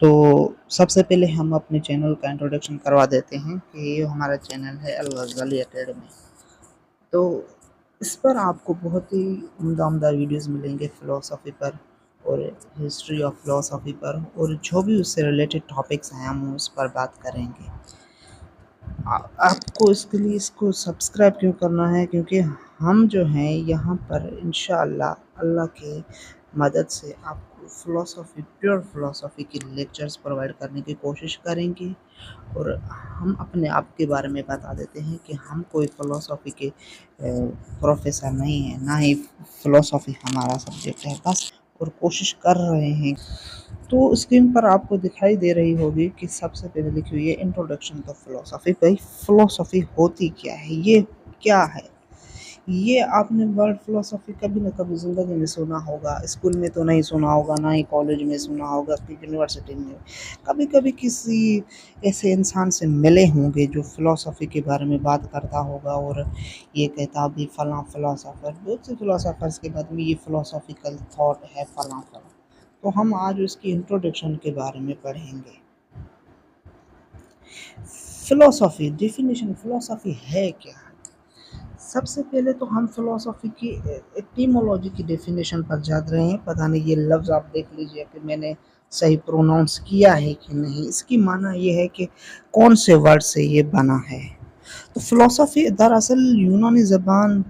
तो सबसे पहले हम अपने चैनल का इंट्रोडक्शन करवा देते हैं कि ये हमारा चैनल है अल गज़ाली एकेडमी। तो इस पर आपको बहुत ही उम्दा वीडियोस मिलेंगे फ़िलासफ़ी पर और हिस्ट्री ऑफ फ़िलासफ़ी पर, और जो भी उससे रिलेटेड टॉपिक्स हैं हम उस पर बात करेंगे। आपको इसके लिए इसको सब्सक्राइब क्यों करना है, क्योंकि हम जो हैं यहाँ पर इंशाअल्लाह अल्लाह की मदद से आपको प्योर फ़िलासफ़ी की लेक्चर्स प्रोवाइड करने की कोशिश करेंगे। और हम अपने आप के बारे में बता देते हैं कि हम कोई फ़िलासफ़ी के प्रोफ़ेसर नहीं हैं, ना ही फ़िलासफ़ी हमारा सब्जेक्ट है बस, और कोशिश कर रहे हैं। तो स्क्रीन पर आपको दिखाई दे रही होगी कि सबसे पहले लिखी हुई है इंट्रोडक्शन टू फ़िलासफ़ी। भाई फ़िलासफ़ी होती क्या है, ये क्या है? ये आपने वर्ड फ़िलासफ़ी कभी ना कभी ज़िंदगी में सुना होगा, स्कूल में तो नहीं सुना होगा, ना ही कॉलेज में सुना होगा, कि यूनिवर्सिटी में कभी-कभी किसी ऐसे इंसान से मिले होंगे जो फ़िलासफ़ी के बारे में बात करता होगा और ये कहता भी फलाँ फ़िलासफ़र, बहुत से फ़िलासफ़र्स के बारे में ये फ़िलासफ़िकल थॉट है फलाँ-फलाँ। तो हम आज उसकी इंट्रोडक्शन के बारे में पढ़ेंगे। फ़िलासफ़ी डेफ़िनेशन, फ़िलासफ़ी है क्या? सबसे पहले तो हम फ़िलासफ़ी की एटिमोलॉजी की डेफ़िनेशन पर जा रहे हैं। पता नहीं ये लफ्ज़ आप देख लीजिए कि मैंने सही प्रोनाउंस किया है कि नहीं। इसकी माना ये है कि कौन से वर्ड से ये बना है। तो फ़िलासफ़ी दरअसल यूनानी ज़बान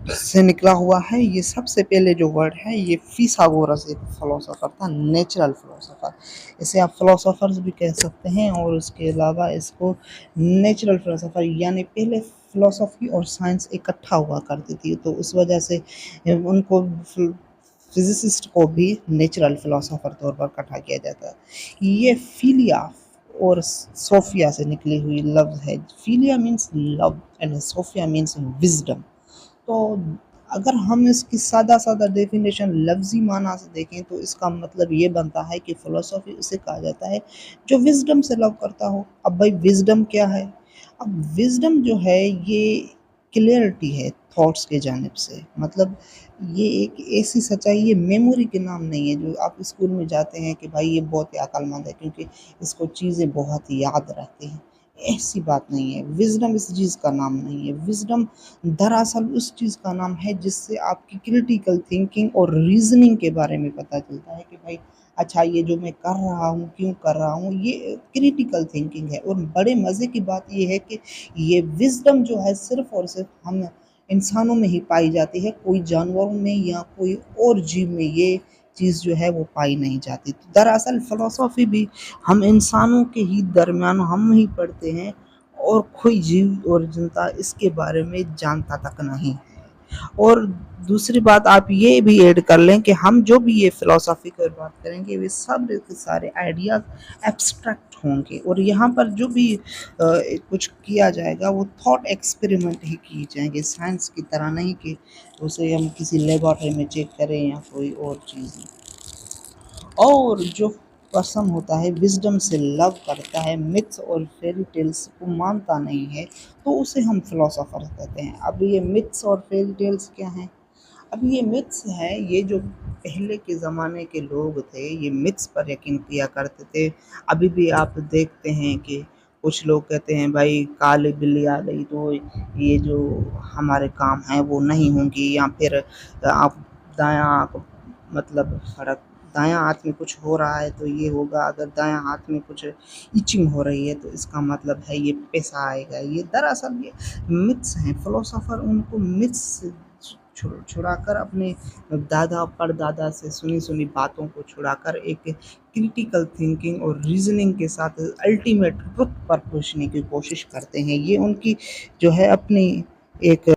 से निकला हुआ है। ये सबसे पहले जो वर्ड है ये फिसागोरस एक फ़िलासफ़र था, नेचुरल फ़िलासफ़र। इसे आप फ़िलासफ़र्स भी कह सकते हैं, और उसके अलावा इसको नेचुरल फ़िलासफ़र, यानी पहले फ़िलासफ़ी और साइंस इकट्ठा हुआ करती थी, तो उस वजह से उनको फिज़िसिस्ट को भी नेचुरल फ़िलासफ़र तौर पर इकट्ठा किया जाता है। ये फ़िलिया और सोफ़िया से निकली हुई लफ्ज़ है। Philia means love and sophia means wisdom. तो अगर हम इसकी सादा डेफिनेशन लफ्ज़ी माना से देखें तो इसका मतलब ये बनता है कि फ़िलासफ़ी उसे कहा जाता है जो विज़डम से लव करता हो। अब भाई विज़डम क्या है? अब विज़डम जो है ये क्लैरिटी है थॉट्स के जानिब से, मतलब ये एक ऐसी सच्चाई, ये मेमोरी के नाम नहीं है जो आप स्कूल में जाते हैं कि भाई ये बहुत ही अक्लमंद है क्योंकि इसको चीज़ें बहुत ही याद रहती हैं। ऐसी बात नहीं है। विज़डम इस चीज़ का नाम नहीं है। विज़डम दरअसल उस चीज़ का नाम है जिससे आपकी क्रिटिकल थिंकिंग और रीज़निंग के बारे में पता चलता है कि भाई अच्छा ये जो मैं कर रहा हूँ, क्यों कर रहा हूँ, ये क्रिटिकल थिंकिंग है। और बड़े मज़े की बात ये है कि ये विज़डम जो है सिर्फ़ और सिर्फ़ हम इंसानों में ही पाई जाती है, कोई जानवरों में या कोई और जीव में ये चीज़ जो है वो पाई नहीं जाती। तो दरअसल फ़िलासफ़ी भी हम इंसानों के ही दरमियान हम ही पढ़ते हैं, और कोई जीव और जनता इसके बारे में जानता तक नहीं है। और दूसरी बात आप ये भी ऐड कर लें कि हम जो भी ये फ़िलासफ़ी की बात करेंगे वे सब के सारे आइडियाज़ एब्स्ट्रैक्ट होंगे, और यहाँ पर जो भी कुछ किया जाएगा वो थॉट एक्सपेरिमेंट ही किए जाएंगे, साइंस की तरह नहीं कि उसे हम किसी लेबॉरेटरी में चेक करें या कोई और चीज़। और जो पर्सन होता है विज़डम से लव करता है, मिथ्स और फेरी टेल्स को मानता नहीं है, तो उसे हम फ़िलासफ़र कहते हैं। अब ये मिथ्स और फेरी टेल्स क्या हैं? अब ये मिथ्स हैं, ये जो पहले के ज़माने के लोग थे ये मिथ्स पर यकीन किया करते थे। अभी भी आप देखते हैं कि कुछ लोग कहते हैं भाई काली बिल्ली आ गई तो ये जो हमारे काम हैं वो नहीं होंगे, या फिर आप दायाँ आँख, मतलब सड़क दायाँ हाथ में कुछ हो रहा है तो ये होगा, अगर दायाँ हाथ में कुछ इचिंग हो रही है तो इसका मतलब है ये पैसा आएगा। ये दरअसल ये मिथ्स हैं। फ़िलासफ़र उनको मिथ्स से छुड़ाकर अपने दादा परदादा से सुनी-सुनी बातों को छुड़ाकर एक क्रिटिकल थिंकिंग और रीज़निंग के साथ अल्टीमेट ट्रुथ पर पहुँचने की कोशिश करते हैं। ये उनकी जो है अपनी एक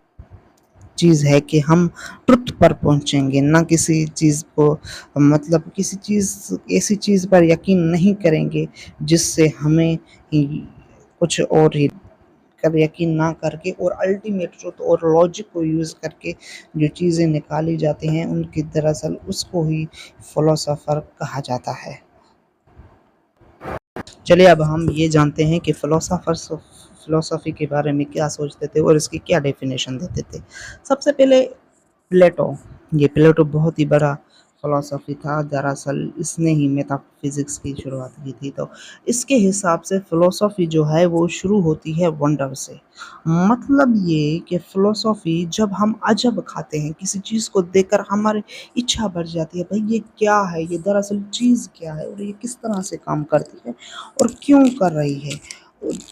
चीज़ है कि हम ट्रुथ पर पहुँचेंगे, ना किसी चीज़ को, मतलब किसी चीज़ ऐसी चीज़ पर यकीन नहीं करेंगे जिससे हमें कुछ और ही कर यकीन ना करके, और अल्टीमेट ट्रुथ और लॉजिक को यूज़ करके जो चीज़ें निकाली जाती हैं उनकी दरअसल उसको ही फ़िलासफ़र कहा जाता है। चलिए अब हम ये जानते हैं कि फ़िलासफ़ी के बारे में क्या सोचते थे और इसकी क्या डेफ़िनेशन देते थे। सबसे पहले प्लेटो, ये प्लेटो बहुत ही बड़ा फ़िलॉसफ़ी था, दरअसल इसने ही मेटाफ़िज़िक्स की शुरुआत की थी। तो इसके हिसाब से फ़िलॉसफ़ी जो है वो शुरू होती है वंडर से। मतलब ये कि फ़िलॉसफ़ी जब हम अजब खाते हैं, किसी चीज़ को देखकर हमारी इच्छा बढ़ जाती है, भई ये क्या है? ये दरअसल चीज़ क्या है? और ये किस तरह से काम करती है और क्यों कर रही है?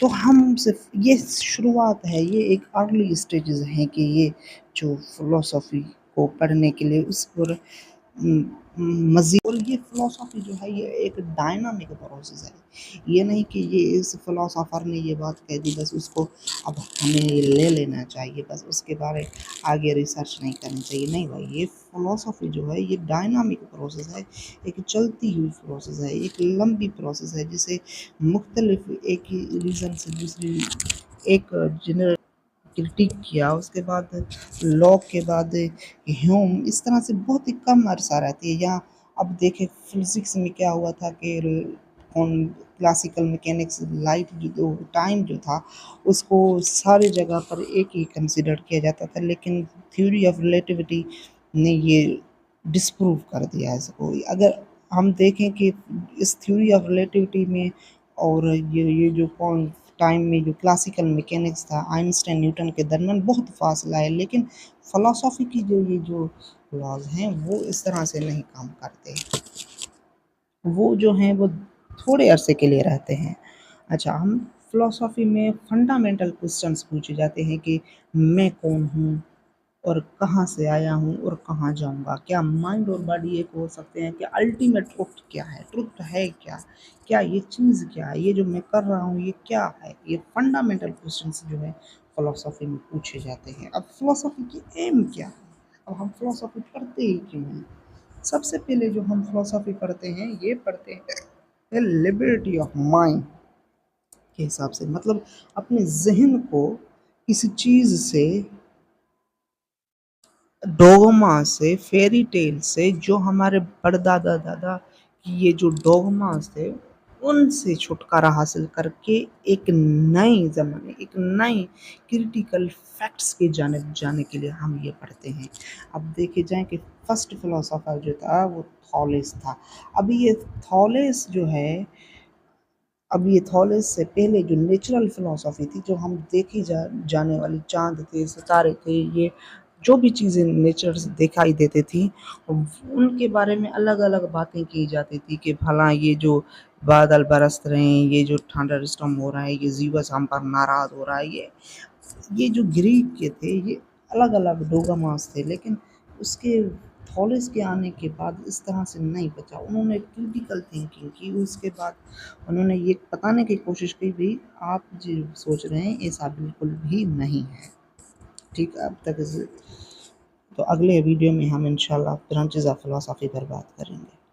तो हम सिर्फ़ ये शुरुआत है, ये एक अर्ली स्टेजेज़ हैं कि ये जो फ़िलॉसफ़ी को पढ़ने के लिए उस पर मज़ीद, और ये फ़िलॉसफ़ी जो है ये एक डायनामिक प्रोसेस है। ये नहीं कि ये इस फ़िलॉसफ़र ने ये बात कह दी बस उसको अब हमें ये ले लेना चाहिए, बस उसके बारे आगे रिसर्च नहीं करनी चाहिए। नहीं भाई, ये फ़िलॉसफ़ी जो है ये डायनामिक प्रोसेस है, एक चलती हुई प्रोसेस है, एक लंबी प्रोसेस है जिसे मुख्तलिफ एक ही रीज़न से दूसरी एक जेनर क्रिटिक किया, उसके बाद लॉक के बाद ह्यूम, इस तरह से बहुत ही कम अरसा रहती है। यहाँ अब देखें फिज़िक्स में क्या हुआ था कि कौन क्लासिकल मैकेनिक्स लाइट जो टाइम जो था उसको सारी जगह पर एक ही कंसिडर किया जाता था, लेकिन थ्योरी ऑफ रिलेटिविटी ने ये डिस्प्रूव कर दिया है इसको। अगर हम देखें कि इस थ्योरी ऑफ रिलेटिविटी में और ये जो कौन टाइम में जो क्लासिकल मैकेनिक्स था आइंस्टाइन न्यूटन के दरमियान बहुत फासला है, लेकिन फ़िलॉसफ़ी की जो ये जो लॉज़ हैं वो इस तरह से नहीं काम करते। वो जो हैं वो थोड़े अरसे के लिए रहते हैं। अच्छा, हम फ़िलॉसफ़ी में फंडामेंटल क्वेश्चंस पूछे जाते हैं कि मैं कौन हूँ? और कहाँ से आया हूँ और कहाँ जाऊँगा? क्या माइंड और बॉडी एक हो सकते हैं? क्या अल्टीमेट ट्रुथ क्या है? ट्रुथ है क्या? क्या ये चीज़ क्या है? ये जो मैं कर रहा हूँ ये क्या है? ये फंडामेंटल क्वेश्चंस जो है फ़िलॉसफ़ी में पूछे जाते हैं। अब फ़िलॉसफ़ी की एम क्या है? अब हम फ़िलॉसफ़ी पढ़ते ही क्यों हैं? सबसे पहले जो हम फ़िलॉसफ़ी पढ़ते हैं, ये पढ़ते हैं लिबर्टी ऑफ माइंड के हिसाब से, मतलब अपने ज़हन को किसी चीज़ से, डोगमा से, फेरी टेल से, जो हमारे परदादा दादा की ये जो डोगमास थे उनसे छुटकारा हासिल करके एक नए ज़माने, एक नए क्रिटिकल फैक्ट्स की जानिब जाने के लिए हम ये पढ़ते हैं। अब देखे जाए कि फर्स्ट फिलोसोफर जो था वो थॉलेस था। अभी ये थॉलेस जो है, अब ये थॉलेस से पहले जो नेचुरल फ़िलॉसफ़ी थी, जो हम देखी जाने वाली चाँद थे, सितारे थे, ये जो भी चीज़ें नेचर से दिखाई देती थी, उनके बारे में अलग-अलग बातें की जाती थी कि भला ये जो बादल बरस रहे हैं, ये जो थंडरस्टॉर्म हो रहा है, ये ज़ीवस हम पर नाराज़ हो रहा है, ये जो ग्रीक के थे ये अलग-अलग डोगामास थे, लेकिन उसके थॉलेस के आने के बाद इस तरह से नहीं बचा। उन्होंने क्रिटिकल थिंकिंग की, उसके बाद उन्होंने ये बताने की कोशिश की भी आप जो सोच रहे हैं ऐसा बिल्कुल भी नहीं है। ठीक है, अब तक इस तो अगले वीडियो में हम इंशाल्लाह ब्रांचेज़ ऑफ फिलॉसफी पर बात करेंगे।